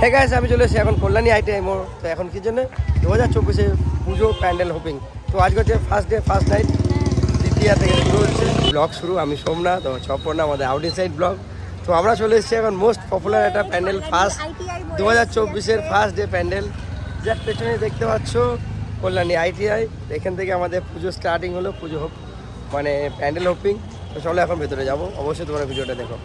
হ্যাঁ গাইস, আমি চলে এসেছি এখন কল্যাণী আইটিআই মোড়। তো এখন কি জন্য 2024 পুজো প্যান্ডেল হোপিং। তো আজকে হচ্ছে ফার্স্ট ডে, ফার্স্ট নাইট, দ্বিতীয় থেকে শুরু হচ্ছে ব্লগ শুরু। আমি সোমনাথ, তো ছপর্ণা আমাদের আউট সাইড ব্লগ। তো আমরা চলে এসেছি এখন মোস্ট পপুলার একটা pandal, first 2024 first day pandal. যার পেছনে দেখতে পাচ্ছ কল্যাণী আইটিআই। এখান থেকে আমাদের পুজো স্টার্টিং হলো, পুজো হোপ মানে প্যান্ডেল হোপিং। তো চলো এখন ভেতরে যাবো, অবশ্যই তোমরা ভিডিওটা দেখো।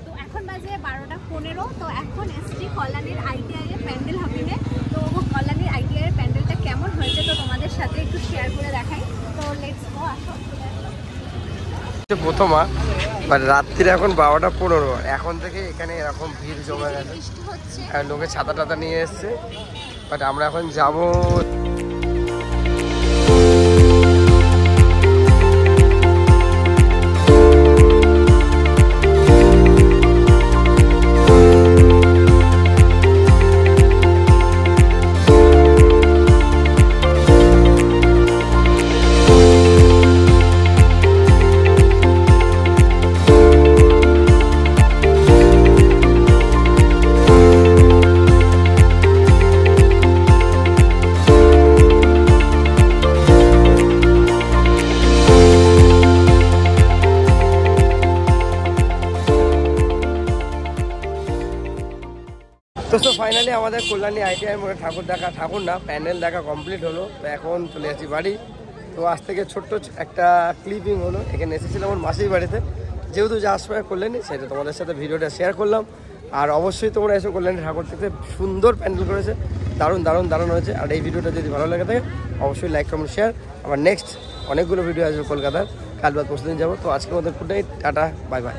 তো এখন বাজে 12:15। তো এখন এসছি কল্যাণীর আইটিআই এর প্যান্ডেল হোপিংয়ে। তো কল্যাণীর আইটিআই এর প্যান্ডেলটা কেমন হয়েছে তো তোমাদের সাথে একটু শেয়ার করে দেখাই। তো লেটস গো, আসো। প্রথমা বাট রাত্রির এখন 12:15, এখন থেকে এখানে এরকম ভিড় জমে গেছে। বৃষ্টি হচ্ছে। আর লোকে ছাতা টাতা নিয়ে এসছে, বাট আমরা এখন যাবো। তো ফাইনালি আমাদের কল্যাণী আইটিআই মোড়ে ঠাকুর না প্যান্ডেল দেখা কমপ্লিট হলো। তো এখন চলে যাচ্ছি বাড়ি। তো আজ থেকে ছোট্ট একটা ক্লিপিং হলো। এখানে এসেছিলাম আমার মাসির বাড়িতে, যেহেতু যাওয়ার সময় কল্যাণী, সেটা তোমাদের সাথে ভিডিওটা শেয়ার করলাম। আর অবশ্যই তোমরা এসে কল্যাণী ঠাকুর দেখতে, সুন্দর প্যান্ডেল করেছে, দারুণ দারুণ দারুণ হয়েছে। আর এই ভিডিওটা যদি ভালো লাগে থাকে অবশ্যই লাইক কমেন্ট শেয়ার। আবার নেক্সট অনেকগুলো ভিডিও আসবে কলকাতার, কাল বাদ পরশু দিন যাবো। তো আজকের মধ্যে good night, tata, bye bye.